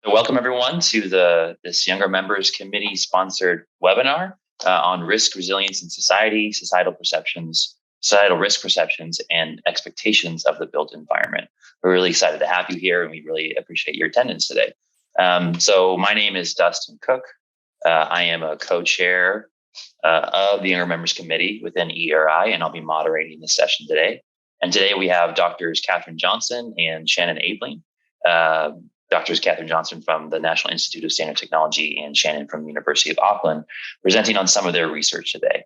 So welcome everyone to this Younger Members Committee sponsored webinar on risk, resilience in society, societal risk perceptions, and expectations of the built environment. We're really excited to have you here, and we really appreciate your attendance today. So my name is Dustin Cook. I am a co-chair of the Younger Members Committee within ERI, and I'll be moderating this session today. And today we have Drs. Katherine Johnson and Shannon Abeling. Drs. Katherine Johnson from the National Institute of Standard Technology and Shannon from the University of Auckland, presenting on some of their research today.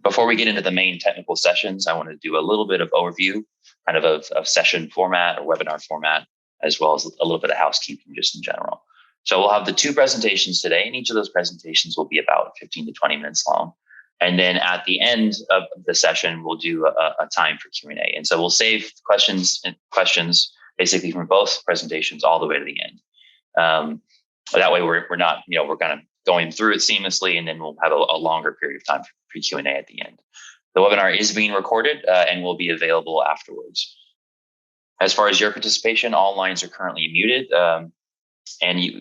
Before we get into the main technical sessions, I want to do a little bit of overview, kind of session format or webinar format, as well as a little bit of housekeeping just in general. So we'll have the two presentations today, and each of those presentations will be about 15 to 20 minutes long. And then at the end of the session, we'll do a time for Q&A. And so we'll save questions basically from both presentations all the way to the end. That way we're not, we're kind of going through it seamlessly, and then we'll have a longer period of time for Q&A at the end. The webinar is being recorded and will be available afterwards. As far as your participation, all lines are currently muted.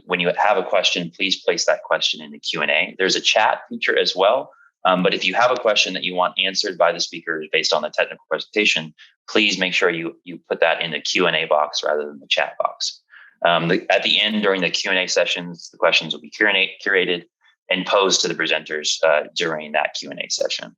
When you have a question, please place that question in the Q&A. There's a chat feature as well. But if you have a question that you want answered by the speakers based on the technical presentation, please make sure you put that in the Q&A box rather than the chat box. At the end, during the Q&A sessions, the questions will be curated and posed to the presenters during that Q&A session.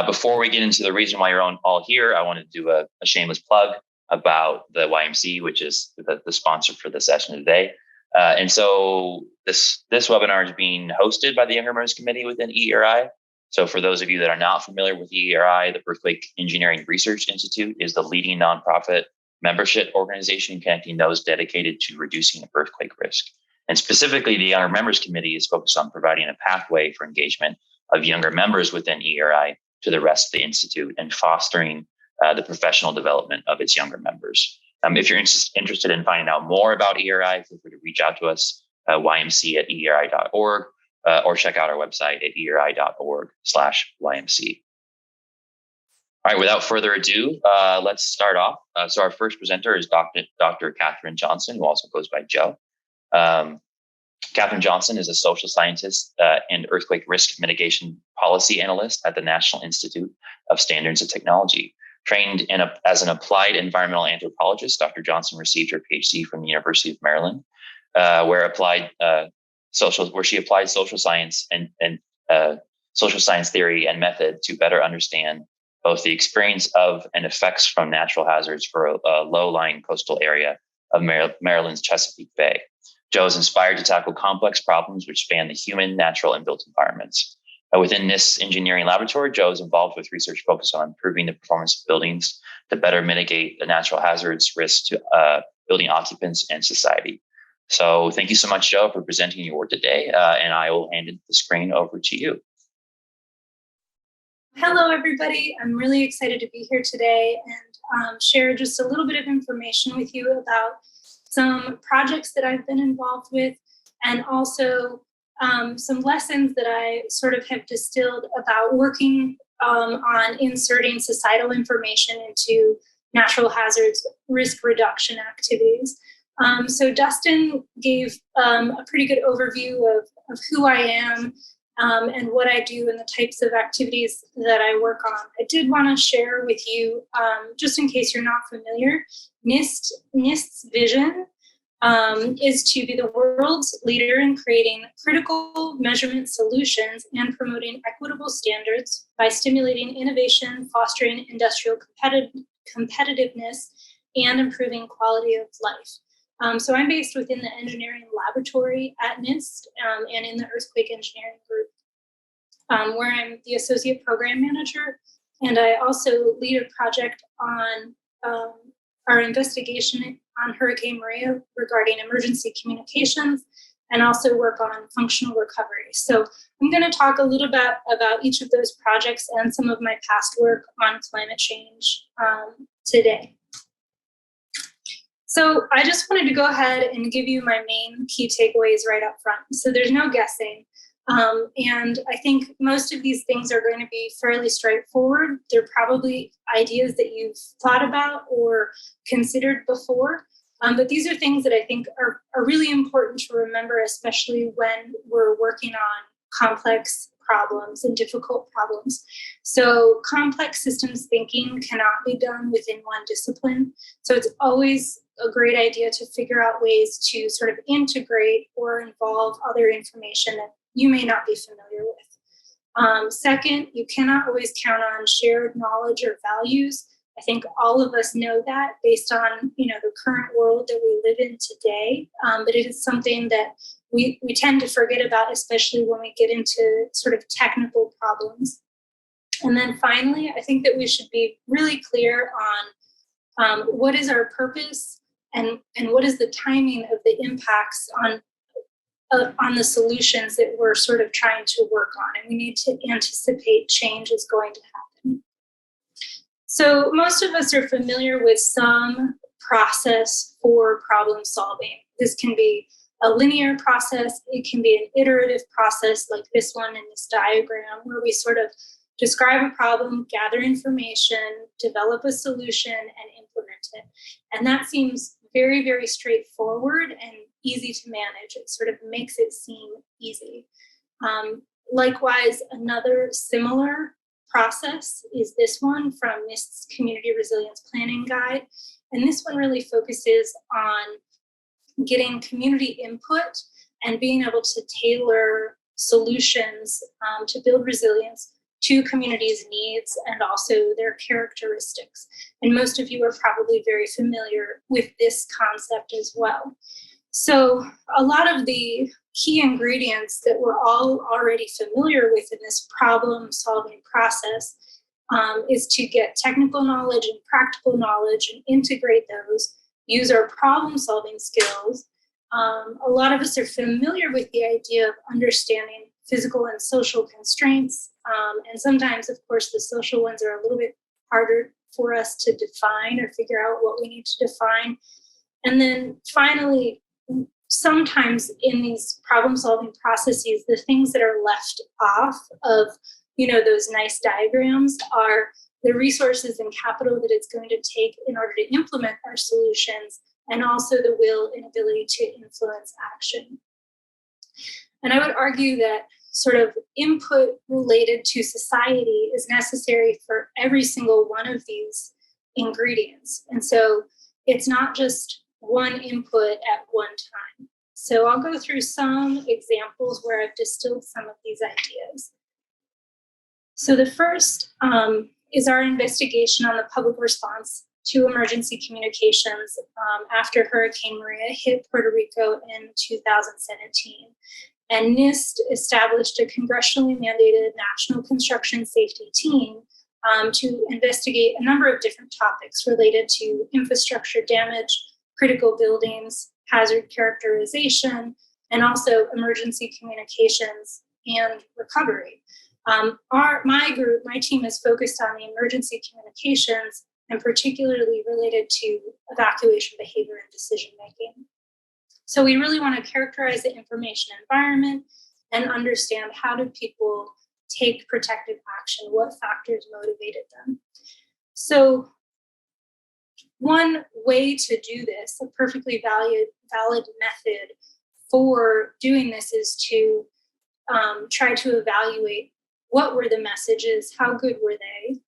Before we get into the reason why you're all here, I want to do a shameless plug about the YMC, which is the sponsor for the session today. And so this webinar is being hosted by the Younger Members Committee within ERI. So for those of you that are not familiar with ERI, the Earthquake Engineering Research Institute is the leading nonprofit membership organization connecting those dedicated to reducing earthquake risk. And specifically, the Younger Members Committee is focused on providing a pathway for engagement of younger members within ERI to the rest of the institute and fostering the professional development of its younger members. If you're interested in finding out more about ERI, feel free to reach out to us, ymc@eri.org, or check out our website at eri.org/YMC. All right, without further ado, let's start off. So our first presenter is Dr. Katherine Johnson, who also goes by Joe. Katherine Johnson is a social scientist and earthquake risk mitigation policy analyst at the National Institute of Standards and Technology. Trained as an applied environmental anthropologist, Dr. Johnson received her PhD from the University of Maryland, where she applied social science and social science theory and method to better understand both the experience of and effects from natural hazards for a low-lying coastal area of Maryland's Chesapeake Bay. Joe is inspired to tackle complex problems which span the human, natural, and built environments. Within NIST engineering laboratory, Joe is involved with research focused on improving the performance of buildings to better mitigate the natural hazards risks to building occupants and society. So thank you so much, Joe, for presenting your work today, and I will hand the screen over to you. Hello, everybody. I'm really excited to be here today and share just a little bit of information with you about some projects that I've been involved with, and also some lessons that I sort of have distilled about working on inserting societal information into natural hazards risk reduction activities. So Dustin gave a pretty good overview of who I am and what I do and the types of activities that I work on. I did want to share with you, just in case you're not familiar, NIST's vision is to be the world's leader in creating critical measurement solutions and promoting equitable standards by stimulating innovation, fostering industrial competitiveness, and improving quality of life. So I'm based within the engineering laboratory at NIST and in the earthquake engineering group, where I'm the associate program manager. And I also lead a project on our investigation on Hurricane Maria regarding emergency communications, and also work on functional recovery. So I'm going to talk a little bit about each of those projects and some of my past work on climate change today. So I just wanted to go ahead and give you my main key takeaways right up front. So there's no guessing. And I think most of these things are going to be fairly straightforward. They're probably ideas that you've thought about or considered before. But these are things that I think are really important to remember, especially when we're working on complex problems and difficult problems. So complex systems thinking cannot be done within one discipline. So it's always a great idea to figure out ways to sort of integrate or involve other information that you may not be familiar with. Second, you cannot always count on shared knowledge or values. I think all of us know that based on the current world that we live in today, but it is something that we tend to forget about, especially when we get into sort of technical problems. And then finally, I think that we should be really clear on what is our purpose and what is the timing of the impacts on the solutions that we're sort of trying to work on. And we need to anticipate change is going to happen. So most of us are familiar with some process for problem solving. This can be a linear process. It can be an iterative process like this one in this diagram, where we sort of describe a problem, gather information, develop a solution, and implement it. And that seems very, very straightforward and easy to manage. It sort of makes it seem easy. Likewise, another similar process is this one from NIST's Community Resilience Planning Guide. And this one really focuses on getting community input and being able to tailor solutions to build resilience to communities' needs and also their characteristics. And most of you are probably very familiar with this concept as well. So a lot of the key ingredients that we're all already familiar with in this problem-solving process is to get technical knowledge and practical knowledge and integrate those, use our problem-solving skills. A lot of us are familiar with the idea of understanding physical and social constraints. And sometimes, of course, the social ones are a little bit harder for us to define or figure out what we need to define. And then finally, sometimes in these problem-solving processes, the things that are left off of, those nice diagrams are the resources and capital that it's going to take in order to implement our solutions, and also the will and ability to influence action. And I would argue that sort of input related to society is necessary for every single one of these ingredients. And so it's not just one input at one time. So I'll go through some examples where I've distilled some of these ideas. So the first is our investigation on the public response to emergency communications after Hurricane Maria hit Puerto Rico in 2017. And NIST established a congressionally mandated national construction safety team to investigate a number of different topics related to infrastructure damage, critical buildings, hazard characterization, and also emergency communications and recovery. My team is focused on the emergency communications and particularly related to evacuation behavior and decision making. So we really want to characterize the information environment and understand how did people take protective action, what factors motivated them. So one way to do this, a perfectly valid method for doing this, is to try to evaluate what were the messages, how good were they,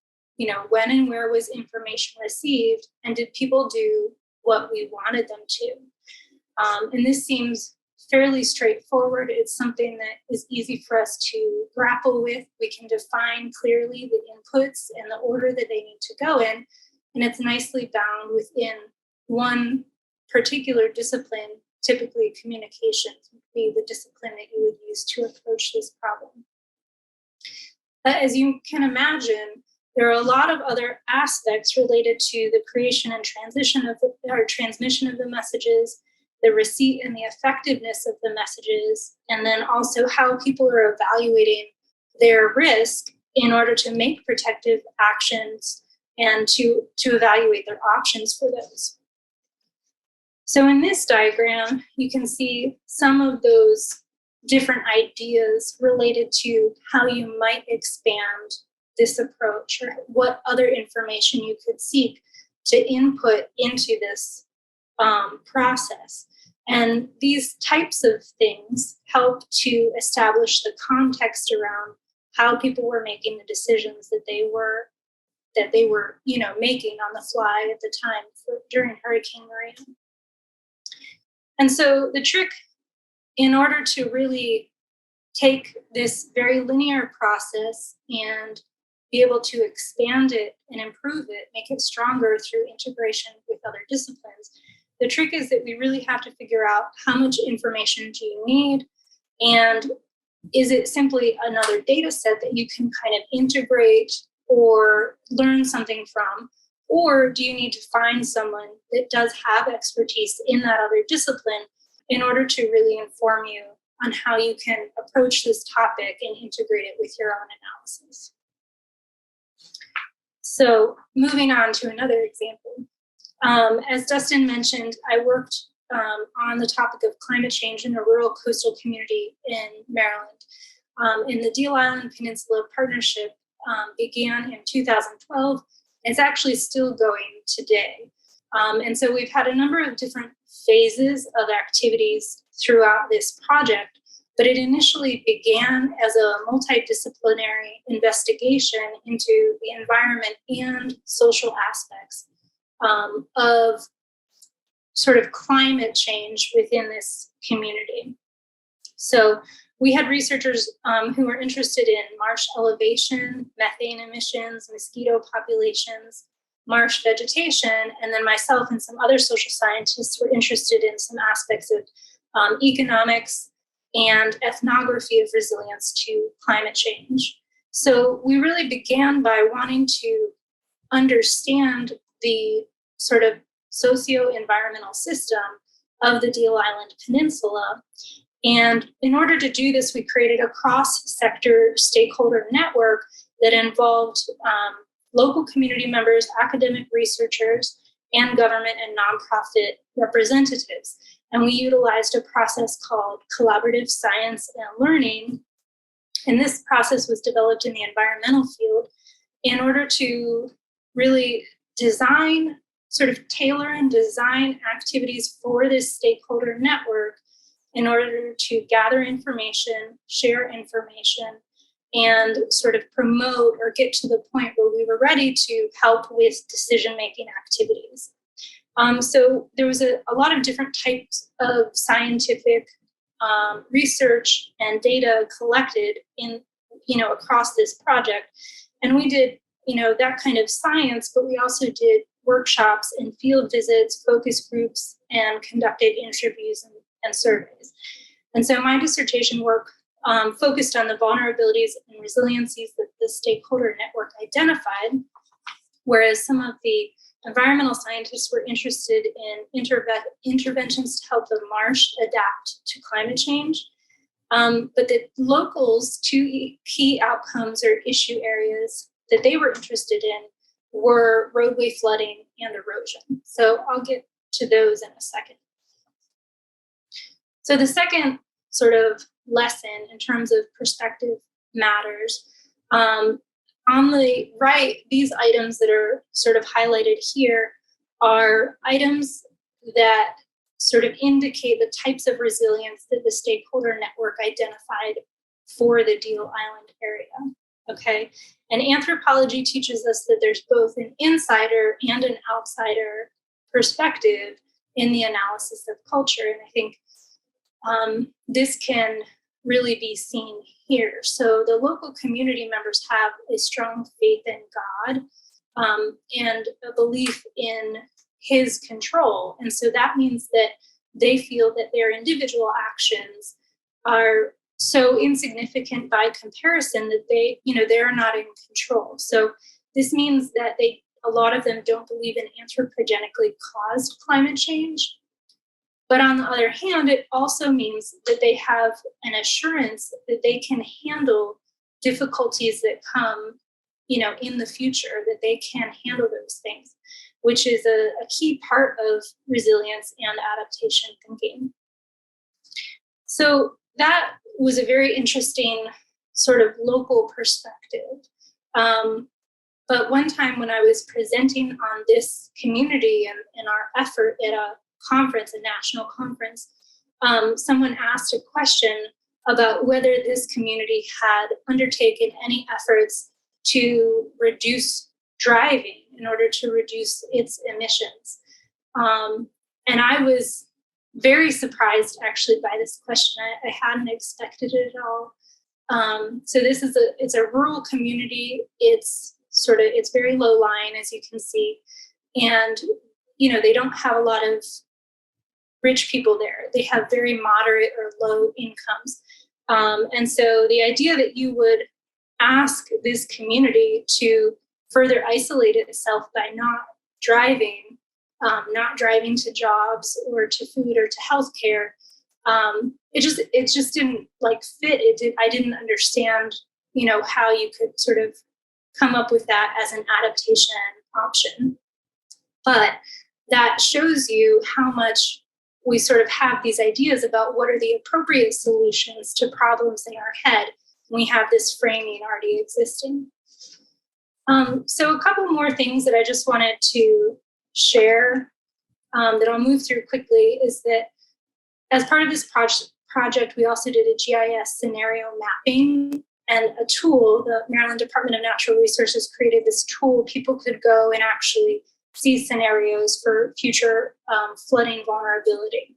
when and where was information received, and did people do what we wanted them to? And this seems fairly straightforward. It's something that is easy for us to grapple with. We can define clearly the inputs and the order that they need to go in, and it's nicely bound within one particular discipline. Typically, communications would be the discipline that you would use to approach this problem. But as you can imagine, there are a lot of other aspects related to the creation and transmission of the messages, the receipt and the effectiveness of the messages, and then also how people are evaluating their risk in order to make protective actions and to evaluate their options for those. So in this diagram, you can see some of those different ideas related to how you might expand this approach, or what other information you could seek to input into this process. And these types of things help to establish the context around how people were making the decisions that they were making on the fly at the time during Hurricane Maria. And so the trick, in order to really take this very linear process and be able to expand it and improve it, make it stronger through integration with other disciplines, the trick is that we really have to figure out how much information do you need, and is it simply another data set that you can kind of integrate or learn something from, or do you need to find someone that does have expertise in that other discipline in order to really inform you on how you can approach this topic and integrate it with your own analysis? So moving on to another example. As Dustin mentioned, I worked on the topic of climate change in a rural coastal community in Maryland. In the Deal Island Peninsula Partnership began in 2012. It's actually still going today. And so we've had a number of different phases of activities throughout this project, but it initially began as a multidisciplinary investigation into the environment and social aspects of sort of climate change within this community. So we had researchers who were interested in marsh elevation, methane emissions, mosquito populations, marsh vegetation, and then myself and some other social scientists were interested in some aspects of economics and ethnography of resilience to climate change. So we really began by wanting to understand the sort of socio-environmental system of the Deal Island Peninsula. And in order to do this, we created a cross-sector stakeholder network that involved local community members, academic researchers, and government and nonprofit representatives. And we utilized a process called collaborative science and learning. And this process was developed in the environmental field in order to really sort of tailor and design activities for this stakeholder network in order to gather information, share information, and sort of promote or get to the point where we were ready to help with decision-making activities. So there was a lot of different types of scientific research and data collected across this project. And we did, that kind of science, but we also did workshops and field visits, focus groups, and conducted interviews and surveys. And so my dissertation work focused on the vulnerabilities and resiliencies that the stakeholder network identified, whereas some of the environmental scientists were interested in interventions to help the marsh adapt to climate change. But the locals' two key outcomes or issue areas that they were interested in were roadway flooding and erosion. So I'll get to those in a second. So the second sort of lesson in terms of perspective matters. On the right, these items that are sort of highlighted here are items that sort of indicate the types of resilience that the stakeholder network identified for the Deal Island area, okay? And anthropology teaches us that there's both an insider and an outsider perspective in the analysis of culture. And I think this can really be seen here. So the local community members have a strong faith in God and a belief in his control. And so that means that they feel that their individual actions are so insignificant by comparison that they're not in control. So this means that a lot of them don't believe in anthropogenically caused climate change. But on the other hand, it also means that they have an assurance that they can handle difficulties that come, in the future, that they can handle those things, which is a key part of resilience and adaptation thinking. So that was a very interesting sort of local perspective. But one time when I was presenting on this community and our effort at a conference, a national conference, someone asked a question about whether this community had undertaken any efforts to reduce driving in order to reduce its emissions. And I was very surprised actually by this question. I hadn't expected it at all. So this is it's a rural community. It's very low lying, as you can see. And, they don't have a lot of rich people there. They have very moderate or low incomes. And so the idea that you would ask this community to further isolate itself by not driving to jobs or to food or to healthcare, it just didn't fit. I didn't understand, how you could sort of come up with that as an adaptation option. But that shows you how much we sort of have these ideas about what are the appropriate solutions to problems in our head when we have this framing already existing. So a couple more things that I just wanted to share that I'll move through quickly is that as part of this project, we also did a GIS scenario mapping and a tool. The Maryland Department of Natural Resources created this tool. People could go and actually see scenarios for future flooding vulnerability.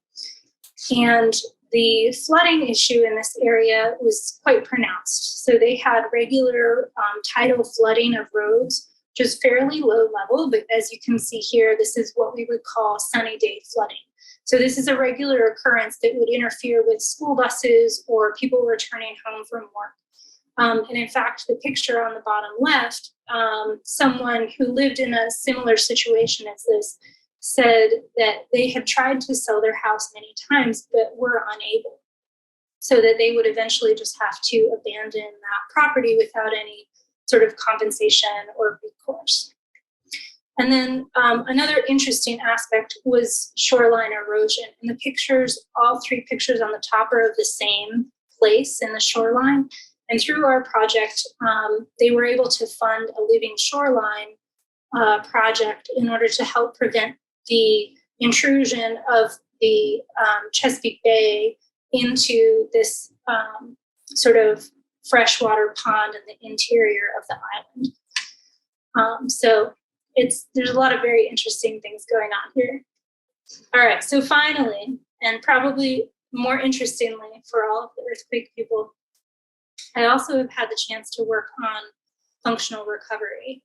And the flooding issue in this area was quite pronounced. So they had regular tidal flooding of roads, which is fairly low level, but as you can see here, this is what we would call sunny day flooding. So this is a regular occurrence that would interfere with school buses or people returning home from work. And in fact, the picture on the bottom left, someone who lived in a similar situation as this said that they had tried to sell their house many times, but were unable, so that they would eventually just have to abandon that property without any sort of compensation or recourse. And then another interesting aspect was shoreline erosion. And the pictures, all three pictures on the top are of the same place in the shoreline. And through our project, they were able to fund a living shoreline project in order to help prevent the intrusion of the Chesapeake Bay into this sort of freshwater pond in the interior of the island. So there's a lot of very interesting things going on here. All right, so finally, and probably more interestingly for all of the earthquake people, I also have had the chance to work on functional recovery.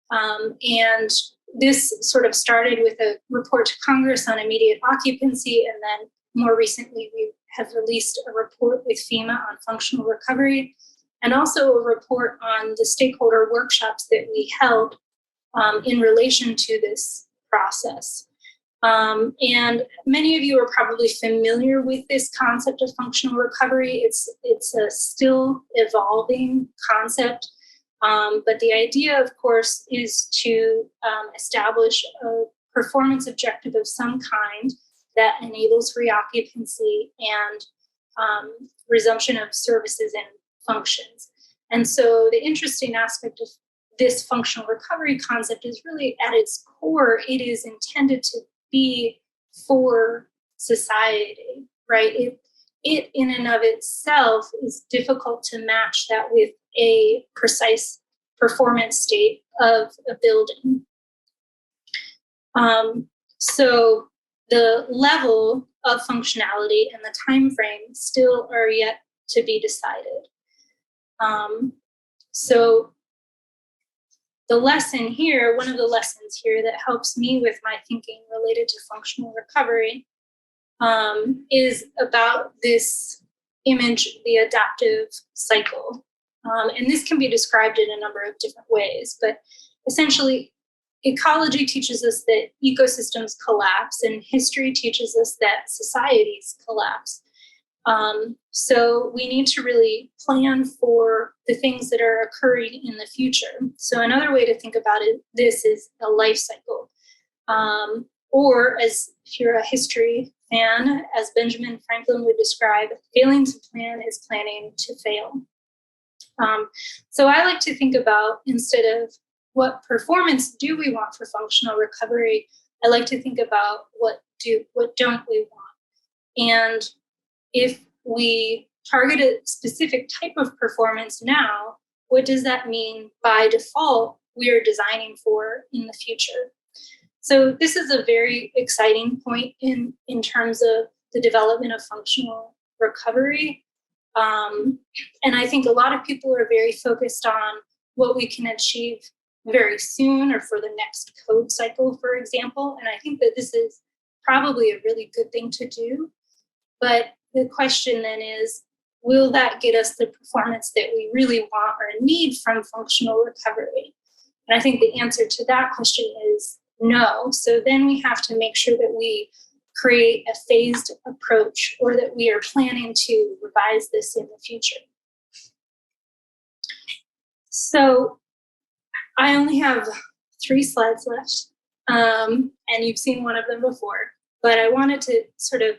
And this sort of started with a report to Congress on immediate occupancy, and then more recently we have released a report with FEMA on functional recovery, and also a report on the stakeholder workshops that we held in relation to this process. And many of you are probably familiar with this concept of functional recovery. It's a still evolving concept, but the idea, of course, is to establish a performance objective of some kind that enables reoccupancy and resumption of services and functions. And so the interesting aspect of this functional recovery concept is really at its core, it is intended to be for society, right? It in and of itself is difficult to match that with a precise performance state of a building. So the level of functionality and the time frame still are yet to be decided. So the lesson here, one of the lessons here that helps me with my thinking related to functional recovery is about this image, the adaptive cycle. And this can be described in a number of different ways, but essentially ecology teaches us that ecosystems collapse, and history teaches us that societies collapse. So we need to really plan for the things that are occurring in the future. So another way to think about this is a life cycle. Or as if you're a history fan, as Benjamin Franklin would describe, failing to plan is planning to fail. So I like to think about, instead of what performance do we want for functional recovery, I like to think about what don't we want? And if we target a specific type of performance now, what does that mean by default we are designing for in the future? So this is a very exciting point in terms of the development of functional recovery. And I think a lot of people are very focused on what we can achieve very soon or for the next code cycle, for example. And I think that this is probably a really good thing to do. But the question then is, will that get us the performance that we really want or need from functional recovery? And I think the answer to that question is no. So then we have to make sure that we create a phased approach, or that we are planning to revise this in the future. So I only have 3 slides left, and you've seen one of them before, but I wanted to sort of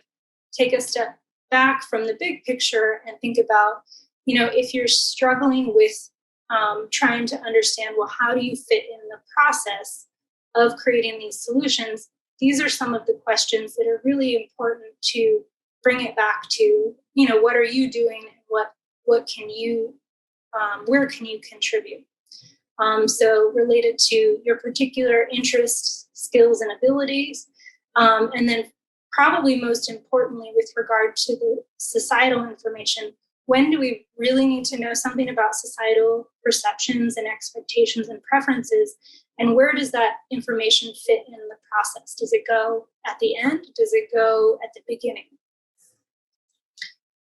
take a step back from the big picture and think about, if you're struggling with trying to understand, well, how do you fit in the process of creating these solutions? These are some of the questions that are really important to bring it back to, what are you doing and what can you, where can you contribute? So related to your particular interests, skills, and abilities. And then probably most importantly, with regard to the societal information, when do we really need to know something about societal perceptions and expectations and preferences? And where does that information fit in the process? Does it go at the end? Does it go at the beginning?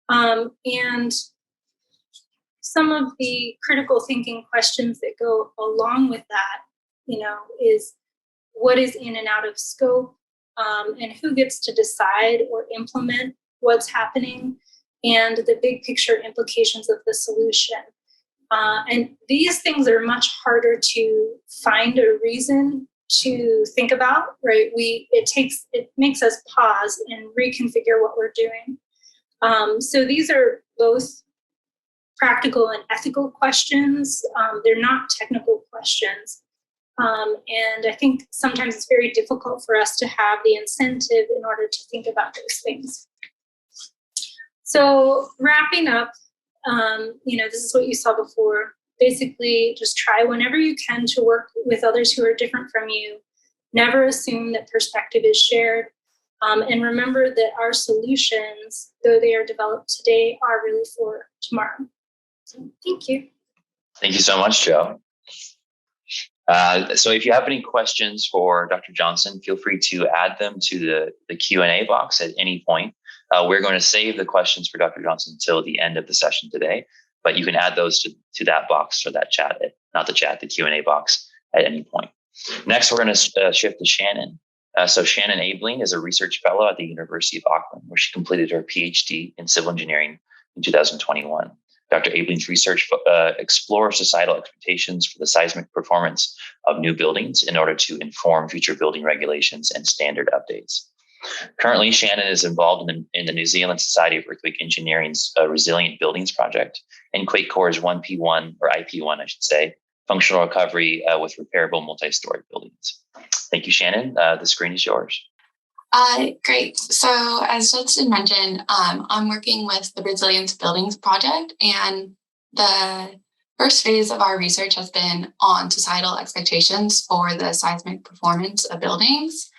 And some of the critical thinking questions that go along with that, is what is in and out of scope, and who gets to decide or implement what's happening, and the big picture implications of the solution. And these things are much harder to find a reason to think about, right? It makes us pause and reconfigure what we're doing. So these are both practical and ethical questions. They're not technical questions. And I think sometimes it's very difficult for us to have the incentive in order to think about those things. So wrapping up, this is what you saw before. Basically, just try whenever you can to work with others who are different from you. Never assume that perspective is shared. And remember that our solutions, though they are developed today, are really for tomorrow. So thank you. Thank you so much, Joe. So if you have any questions for Dr. Johnson, feel free to add them to the Q&A box at any point. We're going to save the questions for Dr. Johnson until the end of the session today, but you can add those to that box or that chat, the Q&A box at any point. Next, we're going to shift to Shannon. So Shannon Abeling is a research fellow at the University of Auckland, where she completed her PhD in civil engineering in 2021. Dr. Abeling's research explores societal expectations for the seismic performance of new buildings in order to inform future building regulations and standard updates. Currently, Shannon is involved in the New Zealand Society of Earthquake Engineering's Resilient Buildings project and QuakeCoRE's 1P1, or IP1, I should say, functional recovery with repairable multi-storey buildings. Thank you, Shannon. The screen is yours. Great. So as Justin mentioned, I'm working with the Resilient Buildings project, and the first phase of our research has been on societal expectations for the seismic performance of buildings.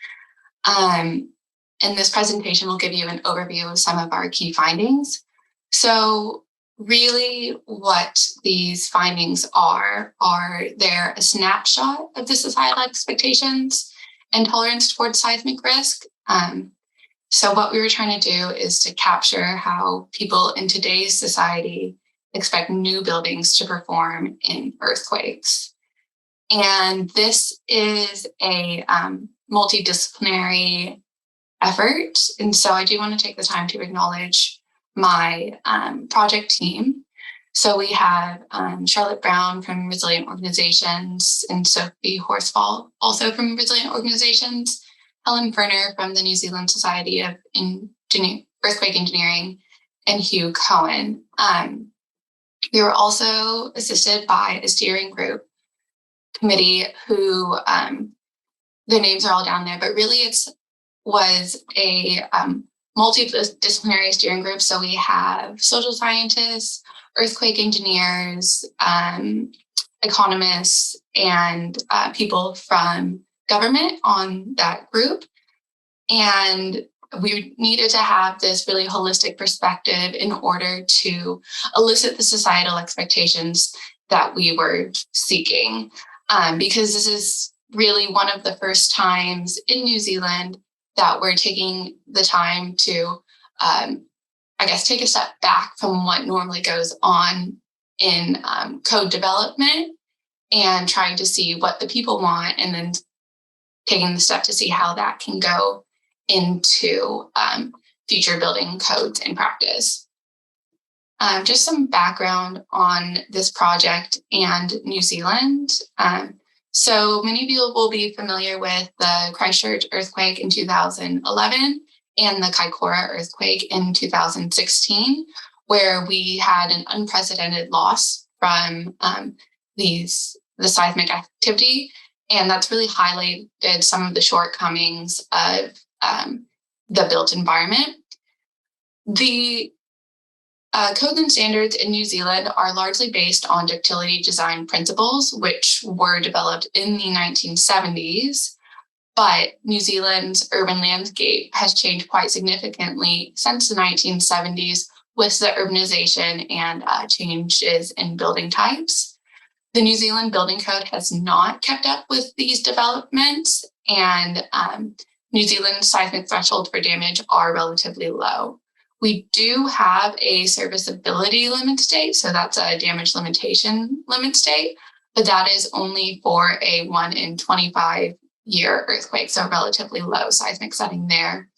And this presentation will give you an overview of some of our key findings. So really what these findings are they're a snapshot of the societal expectations and tolerance towards seismic risk. So what we were trying to do is to capture how people in today's society expect new buildings to perform in earthquakes. And this is a multidisciplinary effort. And so I do want to take the time to acknowledge my project team. So we have Charlotte Brown from Resilient Organizations and Sophie Horsfall, also from Resilient Organizations, Helen Ferner from the New Zealand Society of Earthquake Engineering, and Hugh Cohen. We were also assisted by a steering group committee who, the names are all down there, but really it's was a multidisciplinary steering group. So we have social scientists, earthquake engineers, economists, and people from government on that group. And we needed to have this really holistic perspective in order to elicit the societal expectations that we were seeking. Because this is really one of the first times in New Zealand that we're taking the time to, take a step back from what normally goes on in code development and trying to see what the people want, and then taking the step to see how that can go into future building codes in practice. Just some background on this project and New Zealand. So many of you will be familiar with the Christchurch earthquake in 2011 and the QuakeCoRE earthquake in 2016, where we had an unprecedented loss from the seismic activity. And that's really highlighted some of the shortcomings of the built environment. The codes and standards in New Zealand are largely based on ductility design principles, which were developed in the 1970s. But New Zealand's urban landscape has changed quite significantly since the 1970s with the urbanization and changes in building types. The New Zealand Building Code has not kept up with these developments, and New Zealand's seismic thresholds for damage are relatively low. We do have a serviceability limit state, so that's a damage limitation limit state, but that is only for a 1 in 25 year earthquake, so relatively low seismic setting there.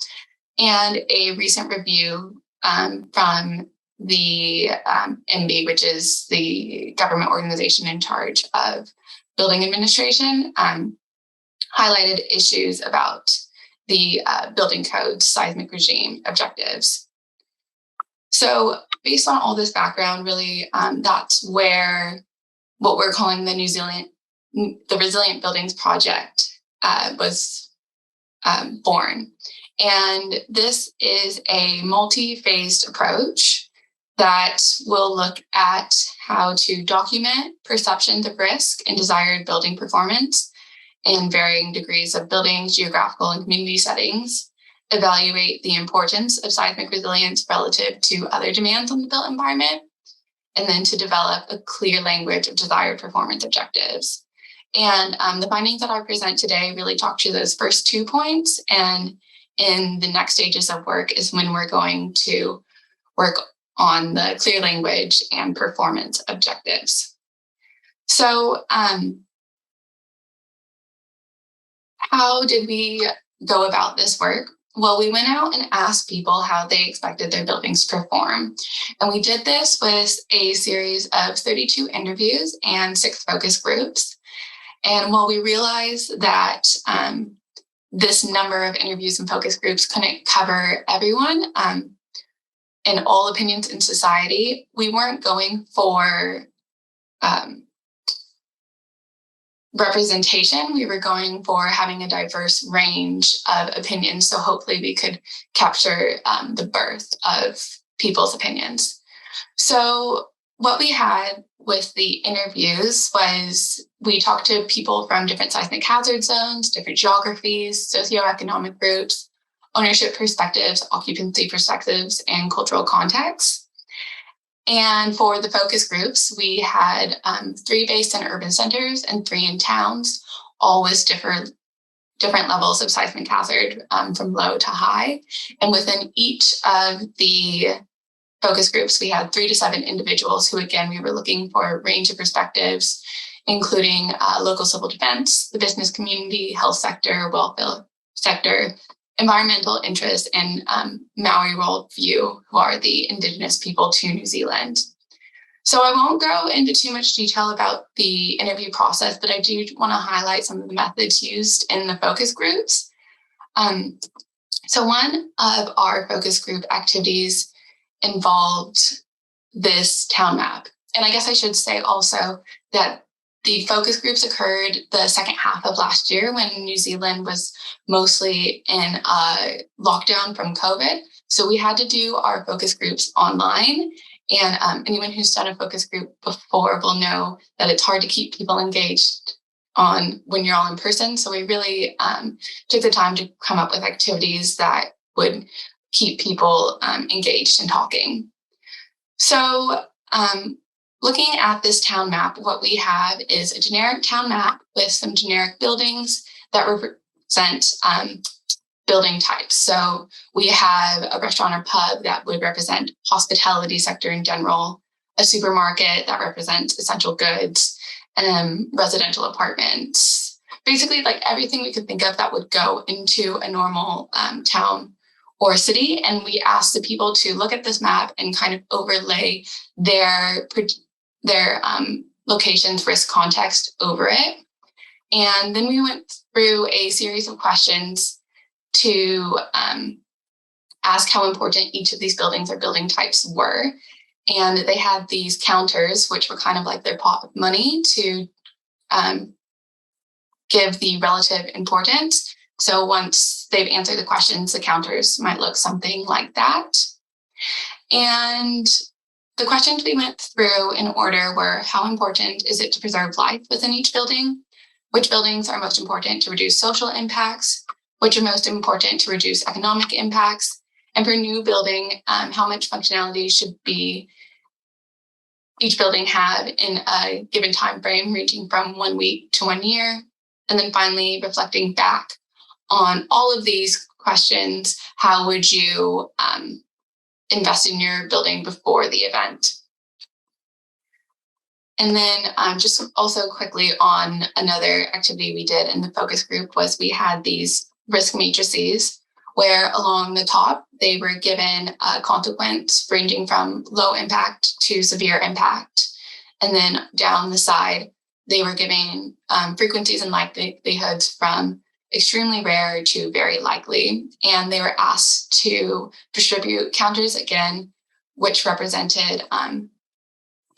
And a recent review from the MB, which is the government organization in charge of building administration, highlighted issues about the building code's seismic regime objectives. So based on all this background, really, that's where what we're calling the Resilient Buildings Project was born. And this is a multi-phased approach that will look at how to document perceptions of risk and desired building performance in varying degrees of buildings, geographical, and community settings, evaluate the importance of seismic resilience relative to other demands on the built environment, and then to develop a clear language of desired performance objectives. And the findings that I present today really talk to those first 2 points. And in the next stages of work is when we're going to work on the clear language and performance objectives. So how did we go about this work? Well, we went out and asked people how they expected their buildings to perform. And we did this with a series of 32 interviews and 6 focus groups. And while we realized that this number of interviews and focus groups couldn't cover everyone and all opinions in society, we weren't going for representation. We were going for having a diverse range of opinions. So hopefully we could capture the birth of people's opinions. So what we had with the interviews was we talked to people from different seismic hazard zones, different geographies, socioeconomic groups, ownership perspectives, occupancy perspectives, and cultural contexts. And for the focus groups, we had 3 based in urban centers and 3 in towns, all with different levels of seismic hazard from low to high. And within each of the focus groups, we had 3 to 7 individuals who, again, we were looking for a range of perspectives, including local civil defense, the business community, health sector, welfare sector, environmental interests, and Maori worldview, who are the Indigenous people to New Zealand. So I won't go into too much detail about the interview process, but I do want to highlight some of the methods used in the focus groups. So one of our focus group activities involved this town map. And I guess I should say also that The focus groups occurred the second half of last year when New Zealand was mostly in lockdown from COVID. So we had to do our focus groups online. And anyone who's done a focus group before will know that it's hard to keep people engaged on when you're all in person. So we really took the time to come up with activities that would keep people engaged and talking. So looking at this town map, what we have is a generic town map with some generic buildings that represent building types. So we have a restaurant or pub that would represent hospitality sector in general, a supermarket that represents essential goods, residential apartments, basically like everything we could think of that would go into a normal town or city. And we asked the people to look at this map and kind of overlay their location's risk context over it. And then we went through a series of questions to ask how important each of these buildings or building types were. And they had these counters, which were kind of like their pot of money to give the relative importance. So once they've answered the questions, the counters might look something like that. And the questions we went through in order were: how important is it to preserve life within each building? Which buildings are most important to reduce social impacts? Which are most important to reduce economic impacts? And for new building, how much functionality should each building have in a given time frame ranging from 1 week to 1 year? And then finally, reflecting back on all of these questions, how would you invest in your building before the event? And then just also quickly on another activity we did in the focus group was we had these risk matrices where along the top, they were given a consequence ranging from low impact to severe impact. And then down the side, they were given frequencies and likelihoods from extremely rare to very likely. And they were asked to distribute counters again, which represented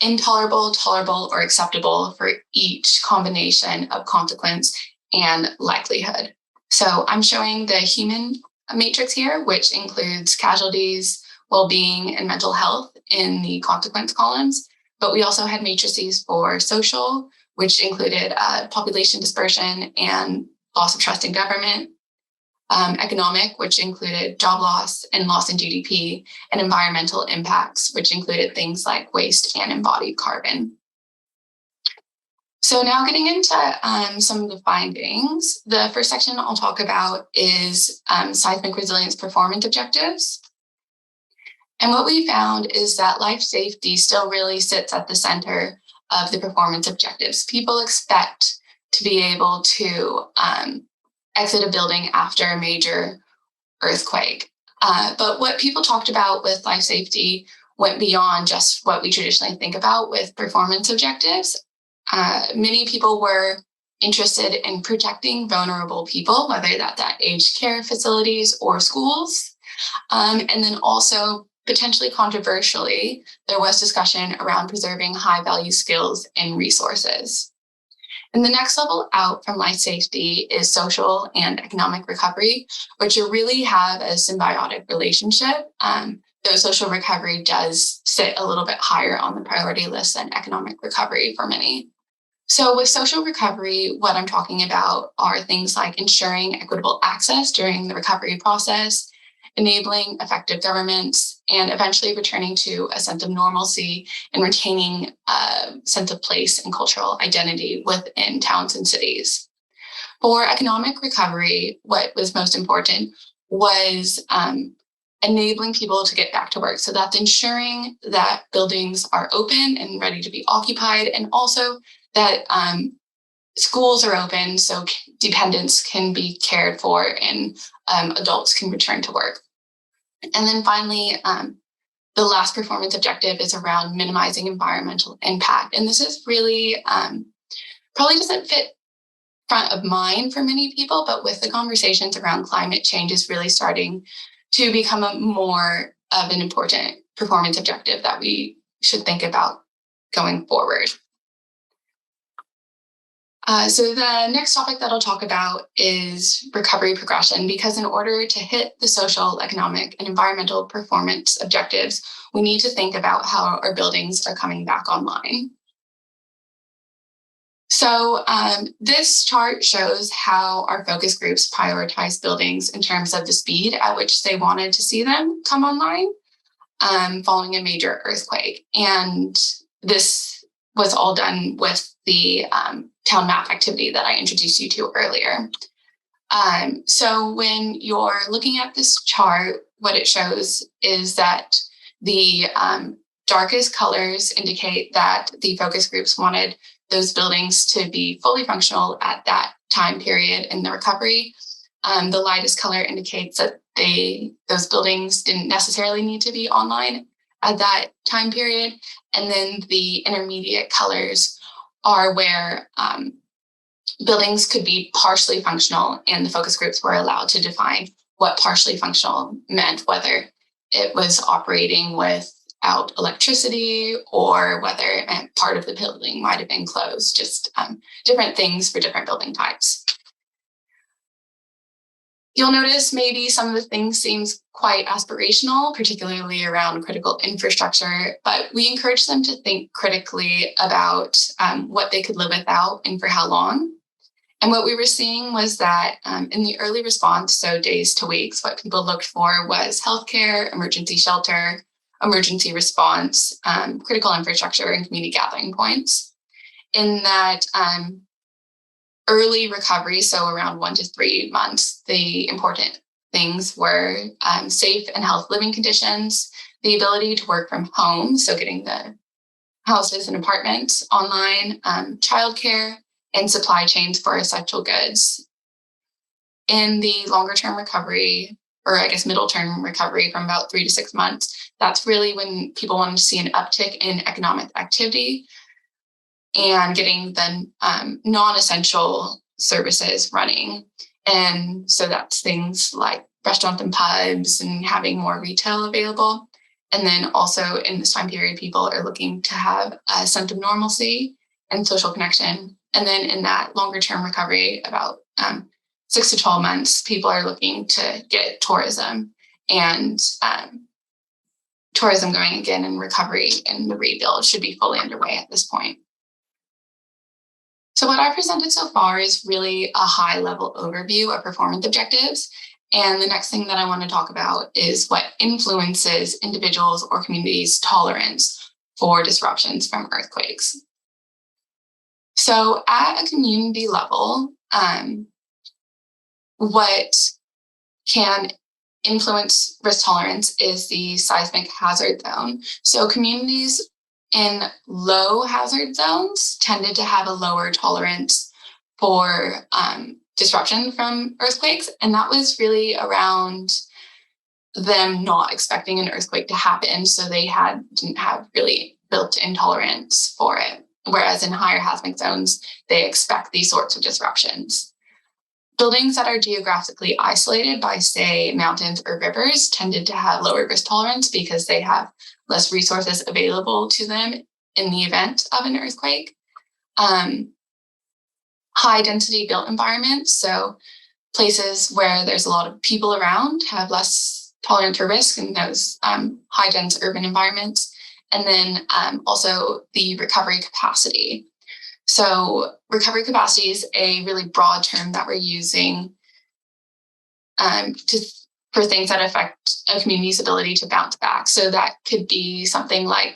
intolerable, tolerable, or acceptable for each combination of consequence and likelihood. So I'm showing the human matrix here, which includes casualties, well-being, and mental health in the consequence columns. But we also had matrices for social, which included population dispersion and loss of trust in government, economic, which included job loss and loss in GDP, and environmental impacts, which included things like waste and embodied carbon. So now getting into some of the findings, the first section I'll talk about is seismic resilience performance objectives. And what we found is that life safety still really sits at the center of the performance objectives. People expect to be able to exit a building after a major earthquake. But what people talked about with life safety went beyond just what we traditionally think about with performance objectives. Many people were interested in protecting vulnerable people, whether that's at aged care facilities or schools. And then also, potentially controversially, there was discussion around preserving high-value skills and resources. And the next level out from life safety is social and economic recovery, which really have a symbiotic relationship. Though social recovery does sit a little bit higher on the priority list than economic recovery for many. So with social recovery, what I'm talking about are things like ensuring equitable access during the recovery process, enabling effective governments, and eventually returning to a sense of normalcy and retaining a sense of place and cultural identity within towns and cities. For economic recovery, what was most important was enabling people to get back to work. So that's ensuring that buildings are open and ready to be occupied, and also that schools are open so dependents can be cared for and adults can return to work. And then finally, the last performance objective is around minimizing environmental impact. And this is really probably doesn't fit front of mind for many people, but with the conversations around climate change is really starting to become a more of an important performance objective that we should think about going forward. So the next topic that I'll talk about is recovery progression, because in order to hit the social, economic, and environmental performance objectives, we need to think about how our buildings are coming back online. So this chart shows how our focus groups prioritize buildings in terms of the speed at which they wanted to see them come online following a major earthquake. And this was all done with the town map activity that I introduced you to earlier. So when you're looking at this chart, what it shows is that the darkest colors indicate that the focus groups wanted those buildings to be fully functional at that time period in the recovery. The lightest color indicates that those buildings didn't necessarily need to be online at that time period. And then the intermediate colors are where buildings could be partially functional, and the focus groups were allowed to define what partially functional meant, whether it was operating without electricity or whether it meant part of the building might have been closed, just different things for different building types. You'll notice maybe some of the things seems quite aspirational, particularly around critical infrastructure, but we encourage them to think critically about what they could live without and for how long. And what we were seeing was that in the early response, so days to weeks, what people looked for was healthcare, emergency shelter, emergency response, critical infrastructure, and community gathering points. In that early recovery, so around 1 to 3 months, the important things were safe and health living conditions, the ability to work from home, so getting the houses and apartments online, childcare, and supply chains for essential goods. In the longer term recovery, or I guess middle term recovery from about 3 to 6 months, that's really when people wanted to see an uptick in economic activity and getting the non-essential services running. And so that's things like restaurants and pubs and having more retail available. And then also in this time period, people are looking to have a sense of normalcy and social connection. And then in that longer term recovery, about 6 to 12 months, people are looking to get tourism and tourism going again, and recovery and the rebuild should be fully underway at this point. So what I presented so far is really a high level overview of performance objectives. And the next thing that I want to talk about is what influences individuals or communities' tolerance for disruptions from earthquakes. So at a community level, what can influence risk tolerance is the seismic hazard zone. So communities in low hazard zones tended to have a lower tolerance for disruption from earthquakes. And that was really around them not expecting an earthquake to happen. So they didn't have really built-in tolerance for it. Whereas in higher seismic zones, they expect these sorts of disruptions. Buildings that are geographically isolated by, say, mountains or rivers tended to have lower risk tolerance because they have less resources available to them in the event of an earthquake. High density built environments, so places where there's a lot of people around, have less tolerance for risk in those high dense urban environments. And then also the recovery capacity. So recovery capacity is a really broad term that we're using for things that affect a community's ability to bounce back. So that could be something like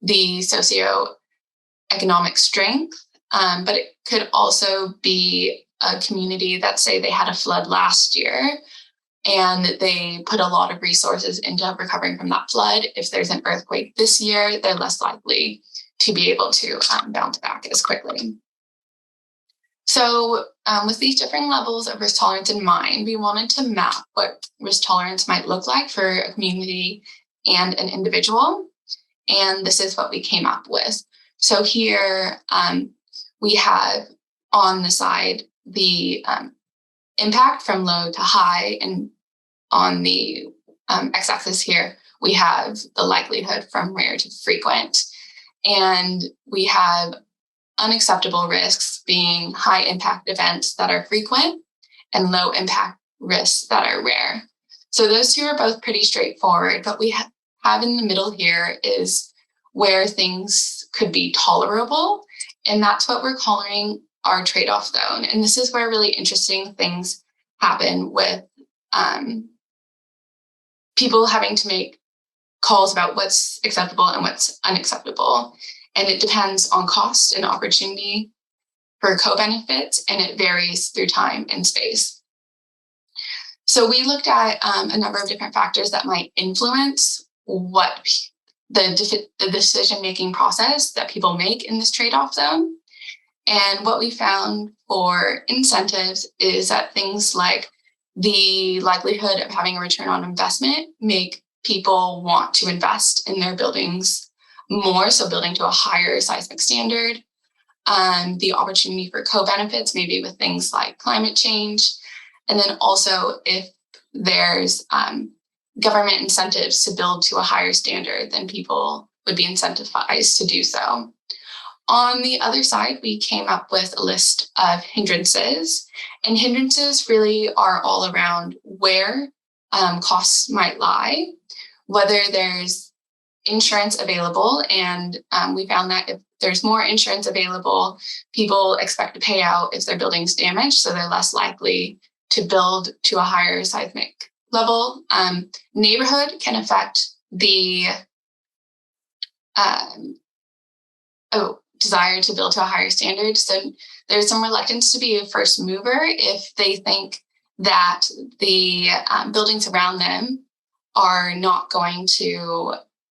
the socioeconomic strength, but it could also be a community that, say, they had a flood last year and they put a lot of resources into recovering from that flood. If there's an earthquake this year, they're less likely to be able to bounce back as quickly. So with these different levels of risk tolerance in mind, we wanted to map what risk tolerance might look like for a community and an individual. And this is what we came up with. So here we have on the side the impact from low to high, and on the x-axis here, we have the likelihood from rare to frequent. And we have unacceptable risks being high impact events that are frequent and low impact risks that are rare. So those two are both pretty straightforward, but we have in the middle here is where things could be tolerable. And that's what we're calling our trade-off zone. And this is where really interesting things happen with people having to make calls about what's acceptable and what's unacceptable. And it depends on cost and opportunity for co-benefits, and it varies through time and space. So we looked at a number of different factors that might influence what the decision-making process that people make in this trade-off zone. And what we found for incentives is that things like the likelihood of having a return on investment make people want to invest in their buildings more, so building to a higher seismic standard. The opportunity for co-benefits, maybe with things like climate change. And then also if there's government incentives to build to a higher standard, then people would be incentivized to do so. On the other side, we came up with a list of hindrances, and hindrances really are all around where costs might lie, whether there's insurance available, and we found that if there's more insurance available, people expect to pay out if their building's damaged, so they're less likely to build to a higher seismic level. Neighborhood can affect the desire to build to a higher standard. So there's some reluctance to be a first mover if they think that the buildings around them are not going to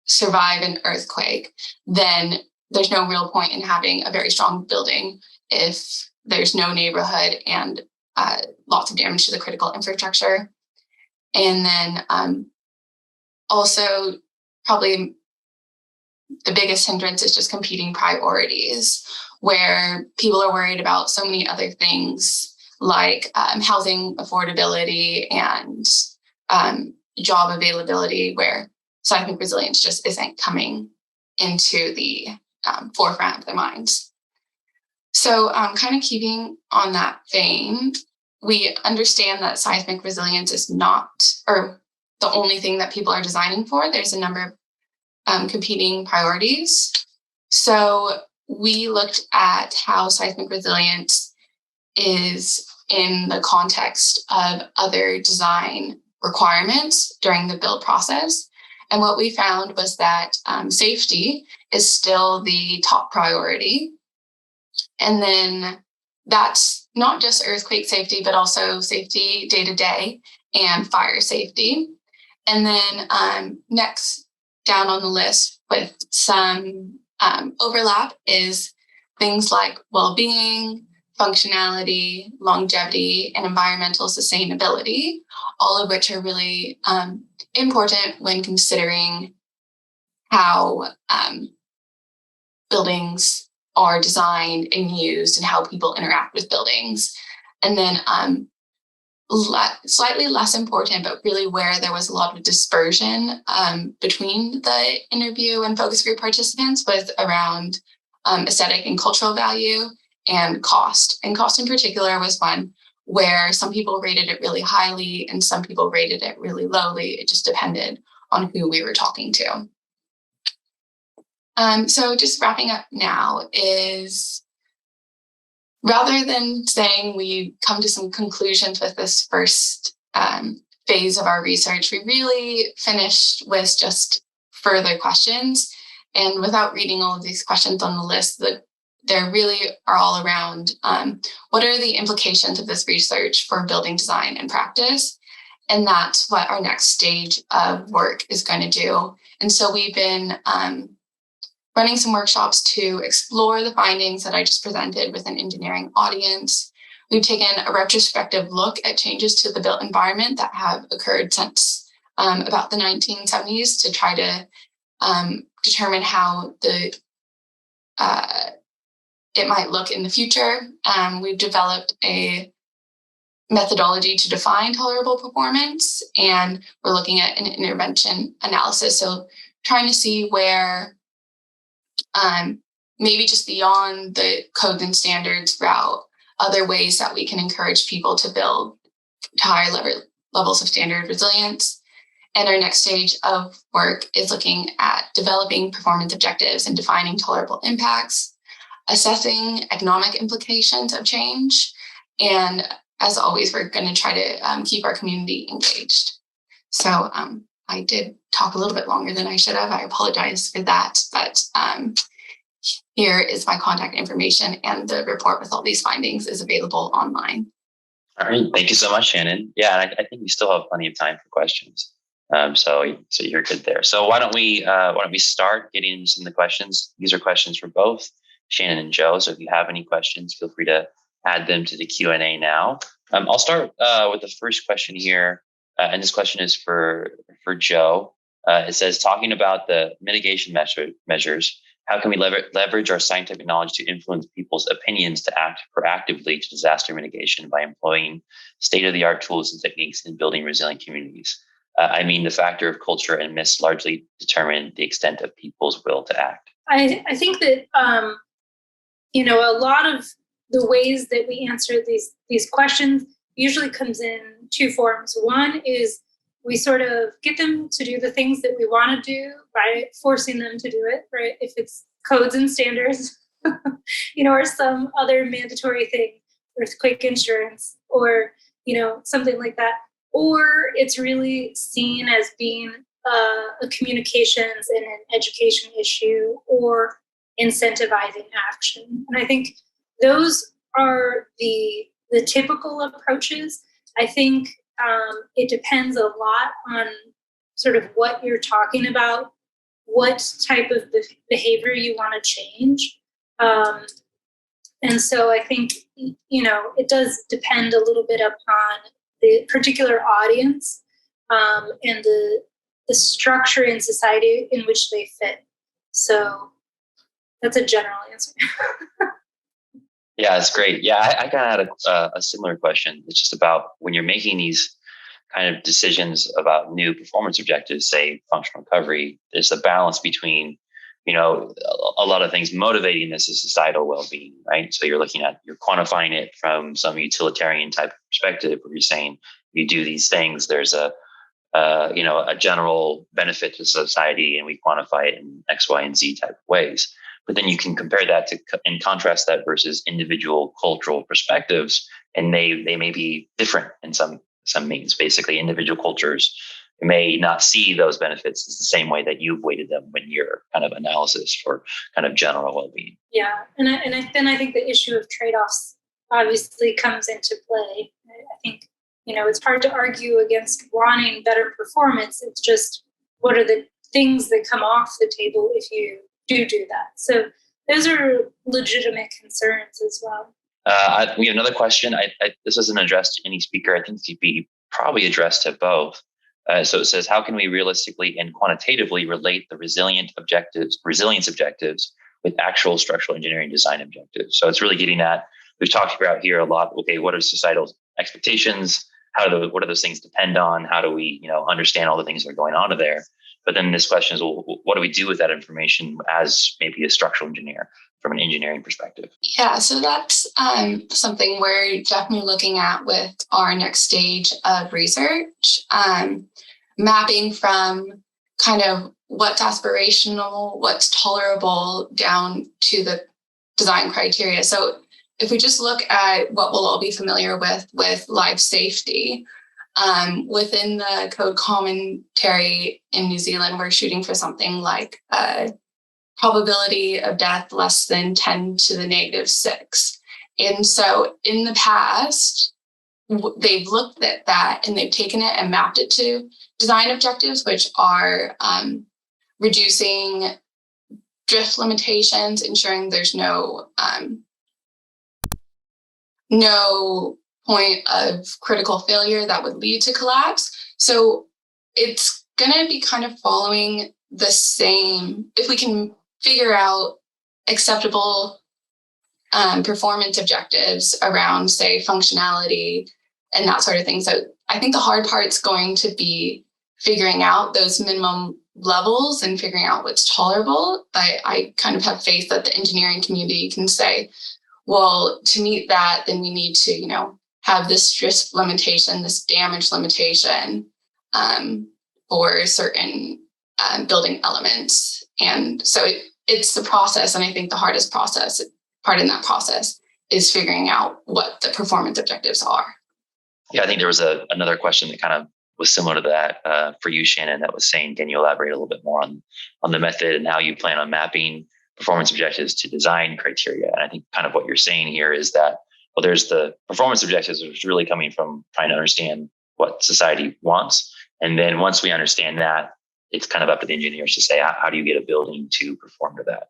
survive an earthquake. Then there's no real point in having a very strong building if there's no neighborhood and lots of damage to the critical infrastructure. And then also probably the biggest hindrance is just competing priorities, where people are worried about so many other things like housing affordability and job availability, where seismic resilience just isn't coming into the forefront of their minds. So kind of keeping on that vein, we understand that seismic resilience is not the only thing that people are designing for. There's a number of competing priorities. So we looked at how seismic resilience is in the context of other design requirements during the build process. And what we found was that safety is still the top priority. And then that's not just earthquake safety, but also safety day-to-day and fire safety. And then next down on the list with some overlap is things like well-being, functionality, longevity, and environmental sustainability, all of which are really important when considering how buildings are designed and used and how people interact with buildings. And then slightly less important, but really where there was a lot of dispersion between the interview and focus group participants was around aesthetic and cultural value and cost. And cost in particular was one where some people rated it really highly and some people rated it really lowly. It just depended on who we were talking to. So just wrapping up now is, rather than saying we come to some conclusions with this first phase of our research, we really finished with just further questions. And without reading all of these questions on the list, they really are all around what are the implications of this research for building design and practice? And that's what our next stage of work is going to do. And so we've been running some workshops to explore the findings that I just presented with an engineering audience. We've taken a retrospective look at changes to the built environment that have occurred since about the 1970s to try to determine how it might look in the future. We've developed a methodology to define tolerable performance, and we're looking at an intervention analysis. So trying to see where maybe just beyond the codes and standards route, other ways that we can encourage people to build to higher levels of standard resilience. And our next stage of work is looking at developing performance objectives and defining tolerable impacts, assessing economic implications of change. And as always, we're going to try to keep our community engaged. So I did talk a little bit longer than I should have. I apologize for that. But here is my contact information, and the report with all these findings is available online. All right. Thank you so much, Shannon. Yeah, I think we still have plenty of time for questions. So you're good there. So why don't we start getting into some of the questions? These are questions for both Shannon and Joe. So if you have any questions, feel free to add them to the Q&A now. I'll start with the first question here, and this question is for Joe. It says, talking about the mitigation measures, how can we leverage our scientific knowledge to influence people's opinions to act proactively to disaster mitigation by employing state-of-the-art tools and techniques in building resilient communities? I mean, the factor of culture and myths largely determine the extent of people's will to act. I think that, a lot of the ways that we answer these questions usually comes in two forms. One is we sort of get them to do the things that we want to do by forcing them to do it, right? If it's codes and standards, or some other mandatory thing, earthquake insurance, or, something like that. Or it's really seen as being a communications and an education issue, or incentivizing action. And I think those are the typical approaches. I think it depends a lot on sort of what you're talking about, what type of behavior you want to change. And so I think, it does depend a little bit upon the particular audience and the structure in society in which they fit. So that's a general answer. Yeah, it's great. Yeah, I kind of had a similar question. It's just about when you're making these kind of decisions about new performance objectives, say functional recovery, there's a balance between, a lot of things motivating this is societal well-being, right? So you're quantifying it from some utilitarian type of perspective where you're saying you do these things, there's a general benefit to society, and we quantify it in X, Y, and Z type of ways. But then you can compare that and contrast that versus individual cultural perspectives, and they may be different in some means. Basically, individual cultures may not see those benefits the same way that you've weighted them when your kind of analysis for kind of general well-being. Yeah, and then I think the issue of trade-offs obviously comes into play. I think it's hard to argue against wanting better performance. It's just what are the things that come off the table if you do that. So those are legitimate concerns as well. We have another question. This wasn't addressed to any speaker. I think it could be probably addressed to both. So it says, how can we realistically and quantitatively relate the resilience objectives with actual structural engineering design objectives? So it's really getting at, we've talked about here a lot, okay, what are societal expectations? What do those things depend on? How do we, understand all the things that are going on there? But then this question is, well, what do we do with that information as maybe a structural engineer from an engineering perspective? Yeah, so that's something we're definitely looking at with our next stage of research, mapping from kind of what's aspirational, what's tolerable down to the design criteria. So if we just look at what we'll all be familiar with life safety, within the code commentary in New Zealand, we're shooting for something like a probability of death less than 10 to the negative 6. And so in the past, they've looked at that and they've taken it and mapped it to design objectives, which are reducing drift limitations, ensuring there's no point of critical failure that would lead to collapse. So it's going to be kind of following the same, if we can figure out acceptable performance objectives around, say, functionality and that sort of thing. So I think the hard part's going to be figuring out those minimum levels and figuring out what's tolerable. But I kind of have faith that the engineering community can say, well, to meet that, then we need to, have this drift limitation, this damage limitation for certain building elements. And so it's the process. And I think the hardest part in that process is figuring out what the performance objectives are. Yeah, I think there was another question that kind of was similar to that for you, Shannon, that was saying, can you elaborate a little bit more on the method and how you plan on mapping performance objectives to design criteria? And I think kind of what you're saying here is that, well, there's the performance objectives, which is really coming from trying to understand what society wants. And then once we understand that, it's kind of up to the engineers to say, how do you get a building to perform to that?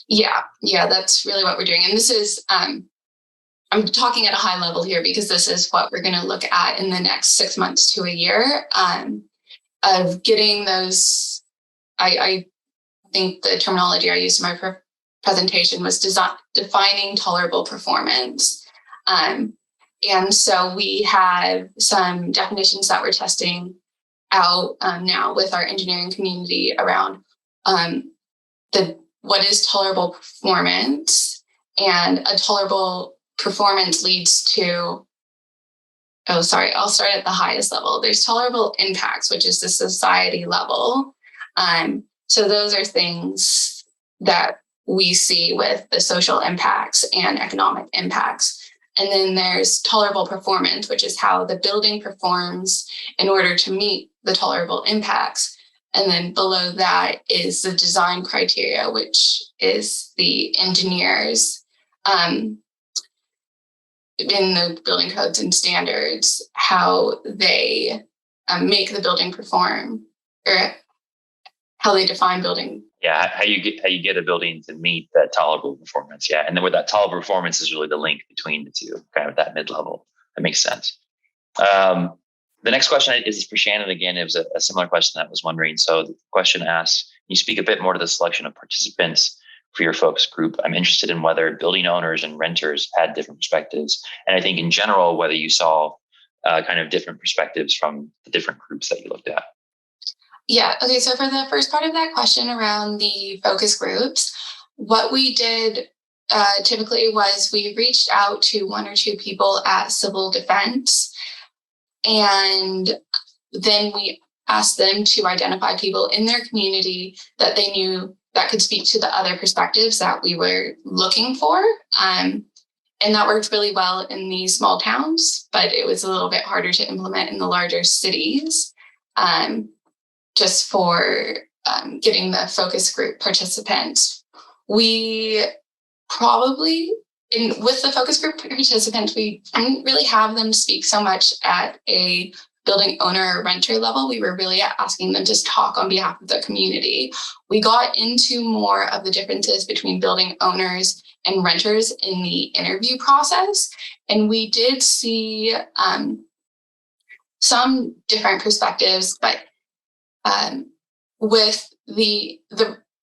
Yeah, that's really what we're doing. And this is, I'm talking at a high level here because this is what we're going to look at in the next 6 months to a year of getting those. I think the terminology I used in my presentation was defining tolerable performance. And so we have some definitions that we're testing out now with our engineering community around what is tolerable performance, and a tolerable performance leads to, I'll start at the highest level. There's tolerable impacts, which is the society level. So those are things that we see with the social impacts and economic impacts. And then there's tolerable performance, which is how the building performs in order to meet the tolerable impacts. And then below that is the design criteria, which is the engineers in the building codes and standards, how they make the building perform, or how they define building. Yeah, how you get a building to meet that tolerable performance. Yeah, and then where that tolerable performance is really the link between the two, kind of that mid-level. That makes sense. The next question is for Shannon again. It was a similar question that I was wondering. So the question asks, can you speak a bit more to the selection of participants for your focus group? I'm interested in whether building owners and renters had different perspectives. And I think in general, whether you saw kind of different perspectives from the different groups that you looked at. Yeah. Okay. So for the first part of that question around the focus groups, what we did typically was we reached out to one or two people at civil defense, and then we asked them to identify people in their community that they knew that could speak to the other perspectives that we were looking for. And that worked really well in the small towns, but it was a little bit harder to implement in the larger cities, just for getting the focus group participants. We probably, with the focus group participants, we didn't really have them speak so much at a building owner or renter level. We were really asking them to talk on behalf of the community. We got into more of the differences between building owners and renters in the interview process. And we did see some different perspectives, but with the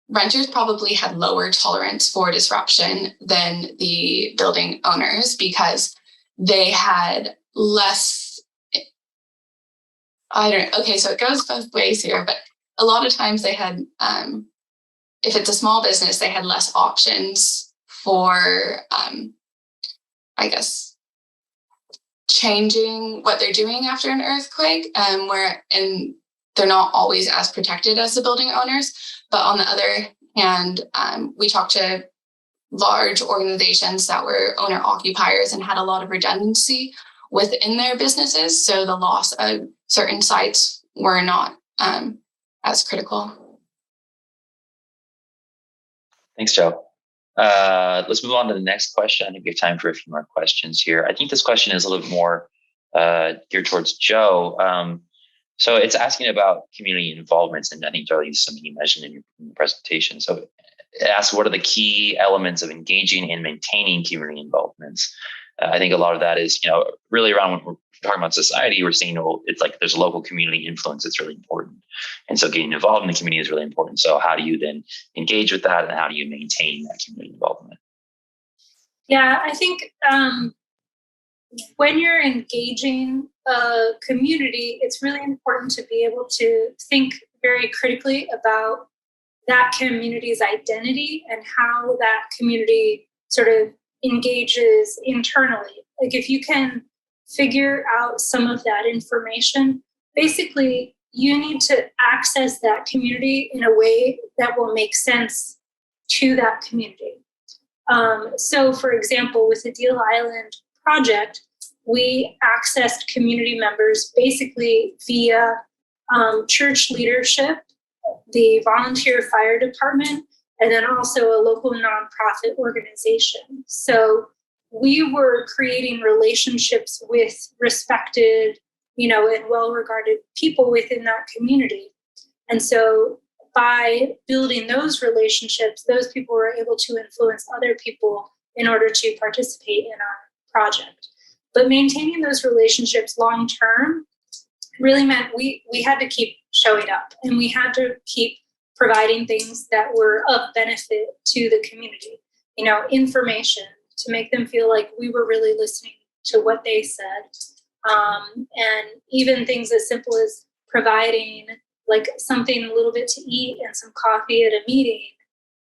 renters probably had lower tolerance for disruption than the building owners because they had less. Okay, so it goes both ways here, but a lot of times they had, if it's a small business, they had less options for, I guess, changing what they're doing after an earthquake, and they're not always as protected as the building owners. But on the other hand, we talked to large organizations that were owner occupiers and had a lot of redundancy within their businesses. So the loss of certain sites were not as critical. Thanks, Joe. Let's move on to the next question. I think we have time for a few more questions here. I think this question is a little bit more geared towards Joe. So it's asking about community involvement, and I think Joe, this is something you mentioned in your presentation. So it asks, what are the key elements of engaging and maintaining community involvements? I think a lot of that is, really around when we're talking about society, we're seeing, it's like there's local community influence that's really important. And so getting involved in the community is really important. So how do you then engage with that, and how do you maintain that community involvement? Yeah, I think when you're engaging a community, it's really important to be able to think very critically about that community's identity and how that community sort of engages internally. Like if you can figure out some of that information, basically you need to access that community in a way that will make sense to that community. So for example, with the Deal Island project, we accessed community members basically via church leadership, the volunteer fire department, and then also a local nonprofit organization. So we were creating relationships with respected, and well-regarded people within that community. And so by building those relationships, those people were able to influence other people in order to participate in our project. But maintaining those relationships long-term really meant we had to keep showing up, and we had to keep providing things that were of benefit to the community, information to make them feel like we were really listening to what they said. And even things as simple as providing like something a little bit to eat and some coffee at a meeting,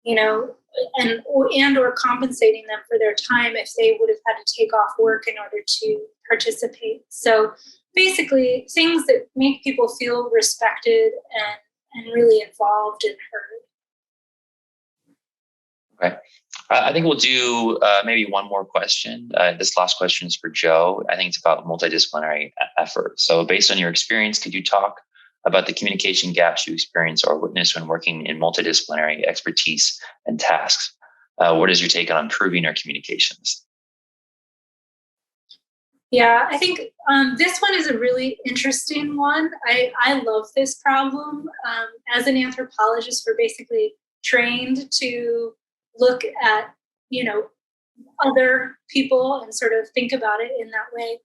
and or compensating them for their time if they would have had to take off work in order to participate. So basically things that make people feel respected and really involved and heard. Okay. I think we'll do maybe one more question. This last question is for Joe. I think it's about multidisciplinary effort. So based on your experience, could you talk about the communication gaps you experience or witness when working in multidisciplinary expertise and tasks? What is your take on improving our communications? Yeah, I think this one is a really interesting one. I love this problem. As an anthropologist, we're basically trained to look at, other people and sort of think about it in that way.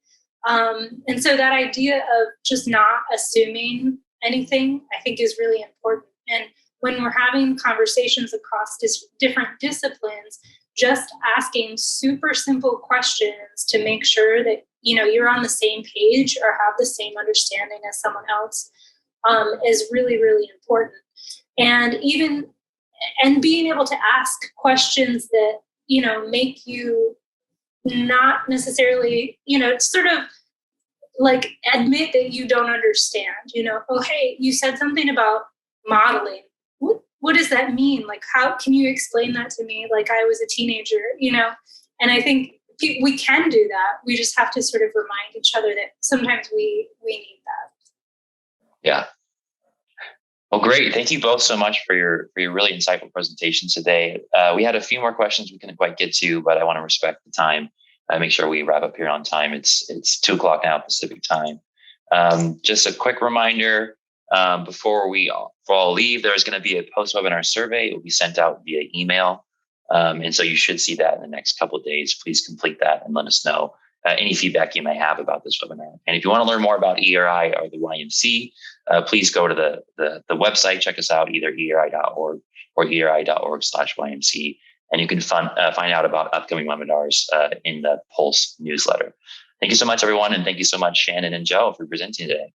And so that idea of just not assuming anything, I think is really important. And when we're having conversations across different disciplines, just asking super simple questions to make sure that, you're on the same page or have the same understanding as someone else is really, really important. And being able to ask questions that, make you not necessarily, sort of like admit that you don't understand, oh, hey, you said something about modeling. What does that mean? Like, how can you explain that to me? Like I was a teenager, and I think we can do that. We just have to sort of remind each other that sometimes we need that. Yeah. Well, great. Thank you both so much for your really insightful presentations today. We had a few more questions we couldn't quite get to, but I want to respect the time. Make sure we wrap up here on time. It's 2:00 now Pacific time. Just a quick reminder, before we all leave, there's going to be a post-webinar survey. It will be sent out via email. And so you should see that in the next couple of days. Please complete that and let us know any feedback you may have about this webinar. And if you want to learn more about ERI or the YMC, please go to the website, check us out, either eri.org or eri.org/YMC. And you can find out about upcoming webinars in the Pulse newsletter. Thank you so much, everyone. And thank you so much, Shannon and Joe, for presenting today.